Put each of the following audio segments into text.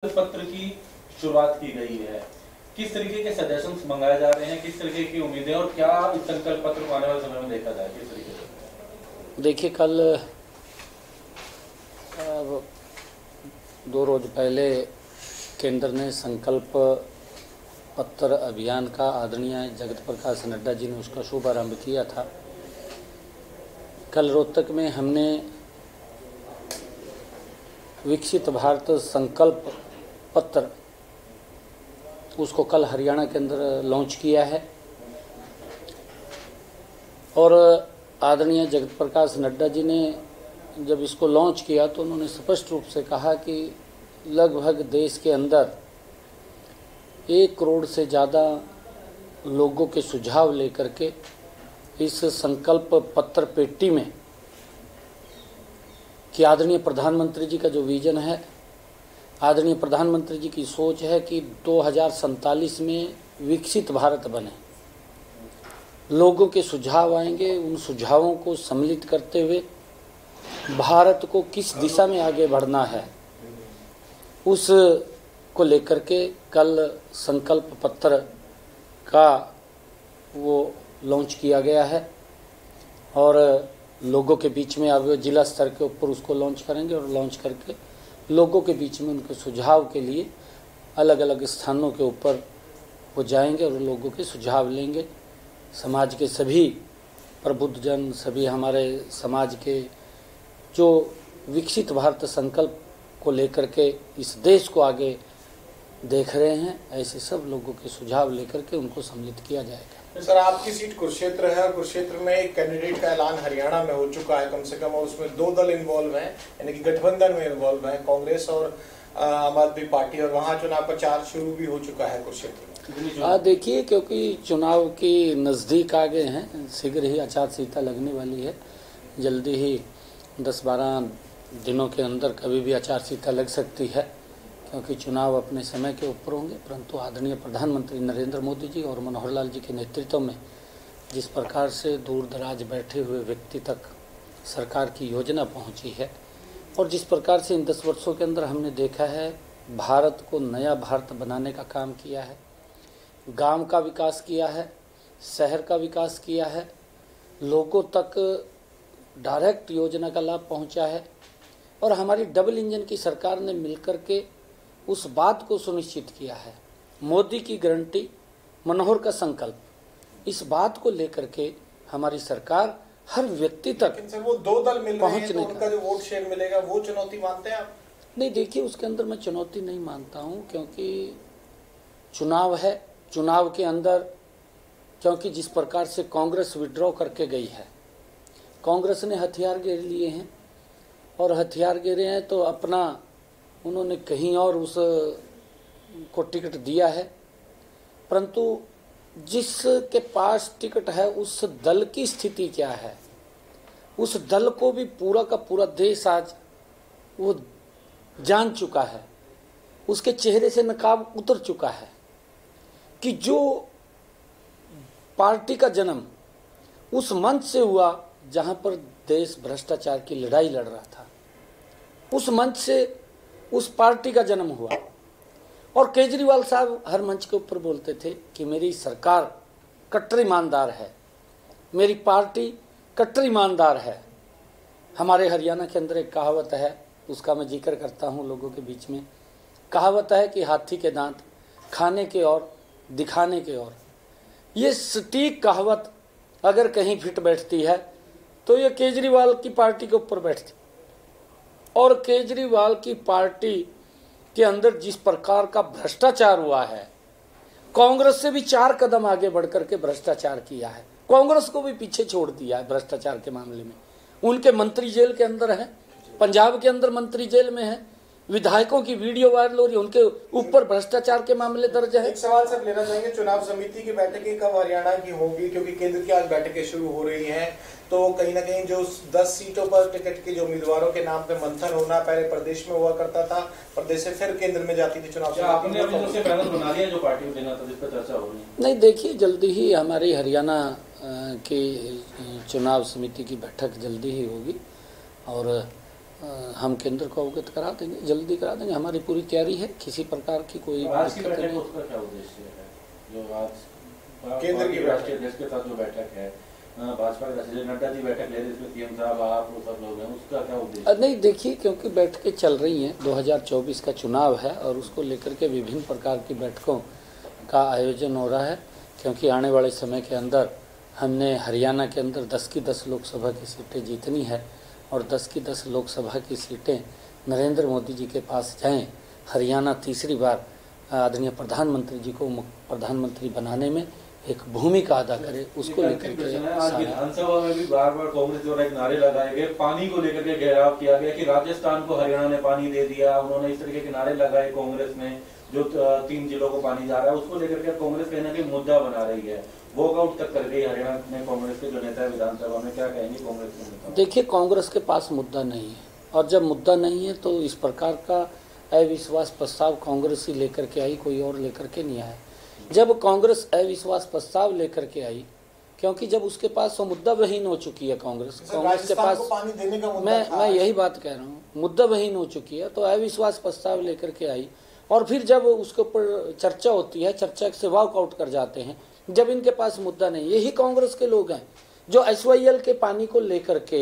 पत्र की शुरुआत की गई है। किस तरीके के सजेशंस मंगाए जा रहे हैं, किस तरीके की उम्मीदें और क्या इस संकल्प पत्र को आने वाले समय में देखा जाए, किस तरीके से? देखिए, कल 2 रोज पहले केंद्र ने संकल्प पत्र अभियान का आदरणीय जगत प्रकाश नड्डा जी ने उसका शुभारंभ किया था। कल रोहतक में हमने विकसित भारत संकल्प पत्र उसको कल हरियाणा के अंदर लॉन्च किया है और आदरणीय जगत प्रकाश नड्डा जी ने जब इसको लॉन्च किया तो उन्होंने स्पष्ट रूप से कहा कि लगभग देश के अंदर 1 करोड़ से ज़्यादा लोगों के सुझाव लेकर के इस संकल्प पत्र पेटी में कि आदरणीय प्रधानमंत्री जी का जो विजन है, आदरणीय प्रधानमंत्री जी की सोच है कि 2047 में विकसित भारत बने। लोगों के सुझाव आएंगे, उन सुझावों को सम्मिलित करते हुए भारत को किस दिशा में आगे बढ़ना है, उस को लेकर के कल संकल्प पत्र का वो लॉन्च किया गया है और लोगों के बीच में अब जिला स्तर के ऊपर उसको लॉन्च करेंगे और लॉन्च करके लोगों के बीच में उनके सुझाव के लिए अलग अलग स्थानों के ऊपर वो जाएंगे और लोगों के सुझाव लेंगे। समाज के सभी प्रबुद्धजन, सभी हमारे समाज के जो विकसित भारत संकल्प को लेकर के इस देश को आगे देख रहे हैं, ऐसे सब लोगों के सुझाव लेकर के उनको सम्मिलित किया जाएगा। तो सर, आपकी सीट कुरुक्षेत्र है और कुरुक्षेत्र में एक कैंडिडेट का ऐलान हरियाणा में हो चुका है कम से कम, और उसमें 2 दल इन्वॉल्व हैं, यानी कि गठबंधन में इन्वॉल्व हैं, कांग्रेस और आम आदमी पार्टी, और वहां चुनाव प्रचार शुरू भी हो चुका है कुरुक्षेत्र में। देखिए, क्योंकि चुनाव की नज़दीक आ गए हैं, शीघ्र ही आचार संहिता लगने वाली है, जल्दी ही 10-12 दिनों के अंदर कभी भी आचार संहिता लग सकती है, क्योंकि चुनाव अपने समय के ऊपर होंगे। परंतु आदरणीय प्रधानमंत्री नरेंद्र मोदी जी और मनोहर लाल जी के नेतृत्व में जिस प्रकार से दूर दराज बैठे हुए व्यक्ति तक सरकार की योजना पहुंची है और जिस प्रकार से इन 10 वर्षों के अंदर हमने देखा है भारत को नया भारत बनाने का काम किया है, गांव का विकास किया है, शहर का विकास किया है, लोगों तक डायरेक्ट योजना का लाभ पहुंचा है और हमारी डबल इंजन की सरकार ने मिलकर के उस बात को सुनिश्चित किया है। मोदी की गारंटी, मनोहर का संकल्प, इस बात को लेकर के हमारी सरकार हर व्यक्ति तक वो 2 दल मिल रहे हैं, तो पहुंचने उनका जो वोट शेयर मिलेगा वो चुनौती मानते हैं आप? नहीं, देखिए, उसके अंदर मैं चुनौती नहीं मानता हूं, क्योंकि चुनाव है। चुनाव के अंदर क्योंकि जिस प्रकार से कांग्रेस विड्रॉ करके गई है, कांग्रेस ने हथियार घेर लिए हैं और हथियार घेरे हैं तो अपना उन्होंने कहीं और उस को टिकट दिया है, परंतु जिसके पास टिकट है उस दल की स्थिति क्या है, उस दल को भी पूरा का पूरा देश आज वो जान चुका है, उसके चेहरे से नकाब उतर चुका है कि जो पार्टी का जन्म उस मंच से हुआ जहां पर देश भ्रष्टाचार की लड़ाई लड़ रहा था, उस मंच से उस पार्टी का जन्म हुआ। और केजरीवाल साहब हर मंच के ऊपर बोलते थे कि मेरी सरकार कट्टर ईमानदार है, मेरी पार्टी कट्टर ईमानदार है। हमारे हरियाणा के अंदर एक कहावत है, उसका मैं जिक्र करता हूँ लोगों के बीच में। कहावत है कि हाथी के दांत खाने के और दिखाने के और। ये सटीक कहावत अगर कहीं फिट बैठती है तो ये केजरीवाल की पार्टी के ऊपर बैठती, और केजरीवाल की पार्टी के अंदर जिस प्रकार का भ्रष्टाचार हुआ है, कांग्रेस से भी 4 कदम आगे बढ़कर के भ्रष्टाचार किया है, कांग्रेस को भी पीछे छोड़ दिया है भ्रष्टाचार के मामले में। उनके मंत्री जेल के अंदर हैं, पंजाब के अंदर मंत्री जेल में हैं, विधायकों की वीडियो वायरल हो रही है, उनके ऊपर भ्रष्टाचार के मामले दर्ज है। एक सवाल सर लेना चाहेंगे, चुनाव समिति की बैठकें कब हरियाणा की होगी, क्योंकि केंद्र की आज बैठकें शुरू हो रही हैं, तो कहीं ना कहीं जो 10 सीटों पर टिकट के जो उम्मीदवारों के नाम पे मंथन होना पहले प्रदेश में हुआ करता था, प्रदेश से फिर केंद्र में जाती थी चुनाव समिति, जो पार्टी को देना था जिस पर चर्चा हो रही है? नहीं, देखिए, जल्दी ही हमारी हरियाणा की चुनाव समिति की बैठक जल्दी ही होगी और हम केंद्र को अवगत करा देंगे, जल्दी करा देंगे। हमारी पूरी तैयारी है, किसी प्रकार की कोई आज की दिक्कत बैठक नहीं। उसका क्या उद्देश्य है? जो आज केंद्र की राष्ट्रीय अध्यक्ष के साथ जो बैठक है, भाजपा के राष्ट्रीय नड्डा जी बैठक ले रहे, इसमें सीएम साहब, आप, वो सब लोग हैं, उसका क्या उद्देश्य? नहीं, देखिए, क्योंकि बैठकें चल रही हैं, 2024 का चुनाव है और उसको लेकर के विभिन्न प्रकार की बैठकों का आयोजन हो रहा है। क्योंकि आने वाले समय के अंदर हमने हरियाणा के अंदर 10 की 10 लोकसभा की सीटें जीतनी है और 10 की 10 लोकसभा की सीटें नरेंद्र मोदी जी के पास जाएं। हरियाणा तीसरी बार आदरणीय प्रधानमंत्री जी को प्रधानमंत्री बनाने में एक भूमिका अदा करे, उसको लेकर के आज विधानसभा में भी बार बार कांग्रेस द्वारा एक नारे लगाए गए, पानी को लेकर के घेराव किया गया कि राजस्थान को हरियाणा ने पानी दे दिया। उन्होंने इस तरीके के नारे लगाए कांग्रेस में, जो 3 जिलों को पानी जा रहा है उसको लेकर के कांग्रेस कहीं ना कहीं मुद्दा बना रही है। वॉकआउट तक कर गई हरियाणा में कांग्रेस के जो नेता है विधानसभा में, क्या कहेंगे कांग्रेस के नेता? देखिए, कांग्रेस के पास मुद्दा नहीं है और जब मुद्दा नहीं है तो इस प्रकार का अविश्वास प्रस्ताव कांग्रेस ही लेकर के आई, कोई और लेकर के नहीं आया। जब कांग्रेस अविश्वास प्रस्ताव लेकर के आई, क्योंकि जब उसके पास वो मुद्दा वहीन हो चुकी है कांग्रेस के पास, पानी देने का मैं यही बात कह रहा हूँ, मुद्दा वहीन हो चुकी है तो अविश्वास प्रस्ताव लेकर के आई और फिर जब उसके ऊपर चर्चा होती है, चर्चा से वॉकआउट कर जाते हैं जब इनके पास मुद्दा नहीं। यही कांग्रेस के लोग हैं जो SYL के पानी को लेकर के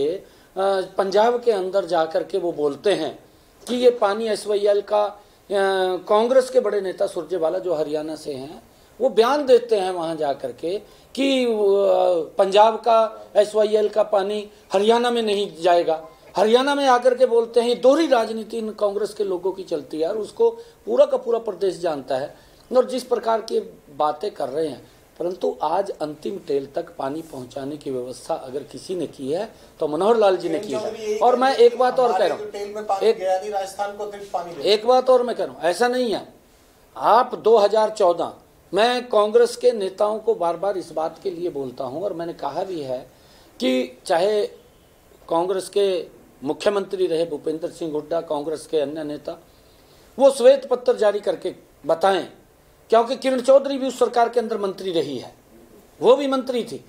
पंजाब के अंदर जाकर के वो बोलते हैं कि ये पानी SYL का, कांग्रेस के बड़े नेता सुरजेवाला जो हरियाणा से हैं वो बयान देते हैं वहां जाकर के कि पंजाब का SYL का पानी हरियाणा में नहीं जाएगा। हरियाणा में आकर के बोलते हैं, दोहरी राजनीति इन कांग्रेस के लोगों की चलती है और उसको पूरा का पूरा प्रदेश जानता है और जिस प्रकार की बातें कर रहे हैं। परंतु आज अंतिम टेल तक पानी पहुंचाने की व्यवस्था अगर किसी ने की है तो मनोहर लाल जी ने की है। और मैं एक बात और कह रहा हूँ, एक बात और मैं कह रहा हूँ, ऐसा नहीं है। आप 2014, मैं कांग्रेस के नेताओं को बार बार इस बात के लिए बोलता हूं और मैंने कहा भी है कि चाहे कांग्रेस के मुख्यमंत्री रहे भूपेंद्र सिंह हुड्डा, कांग्रेस के अन्य नेता, वो श्वेत पत्र जारी करके बताएं, क्योंकि किरण चौधरी भी उस सरकार के अंदर मंत्री रही है, वो भी मंत्री थी,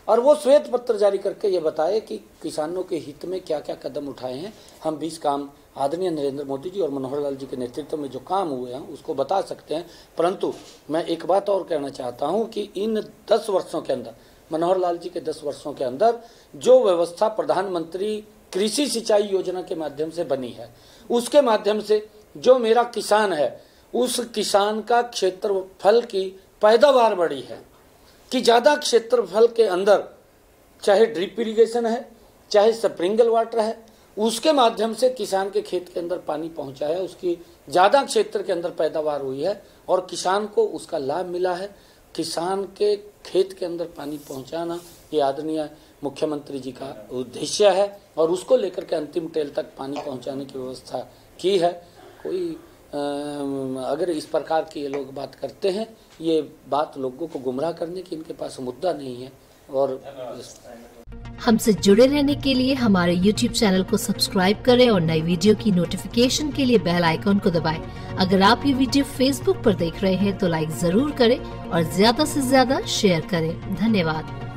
और वो श्वेत पत्र जारी करके ये बताए कि किसानों के हित में क्या क्या कदम उठाए हैं। हम 20 काम आदरणीय नरेंद्र मोदी जी और मनोहर लाल जी के नेतृत्व में जो काम हुए हैं उसको बता सकते हैं। परंतु मैं एक बात और कहना चाहता हूं कि इन 10 वर्षों के अंदर, मनोहर लाल जी के 10 वर्षों के अंदर जो व्यवस्था प्रधानमंत्री कृषि सिंचाई योजना के माध्यम से बनी है, उसके माध्यम से जो मेरा किसान है उस किसान का क्षेत्रफल की पैदावार बढ़ी है कि ज़्यादा क्षेत्रफल के अंदर चाहे ड्रिप इरिगेशन है, चाहे स्प्रिंकल वाटर है, उसके माध्यम से किसान के खेत के अंदर पानी पहुंचा है, उसकी ज़्यादा क्षेत्र के अंदर पैदावार हुई है और किसान को उसका लाभ मिला है। किसान के खेत के अंदर पानी पहुंचाना ये आदरणीय मुख्यमंत्री जी का उद्देश्य है और उसको लेकर के अंतिम टेल तक पानी पहुंचाने की व्यवस्था की है। कोई अगर इस प्रकार की ये लोग बात करते हैं, ये बात लोगों को गुमराह करने की, इनके पास मुद्दा नहीं है। और हमसे जुड़े रहने के लिए हमारे YouTube चैनल को सब्सक्राइब करें और नई वीडियो की नोटिफिकेशन के लिए बेल आइकॉन को दबाएं। अगर आप ये वीडियो Facebook पर देख रहे हैं तो लाइक जरूर करें और ज्यादा से ज्यादा शेयर करें। धन्यवाद।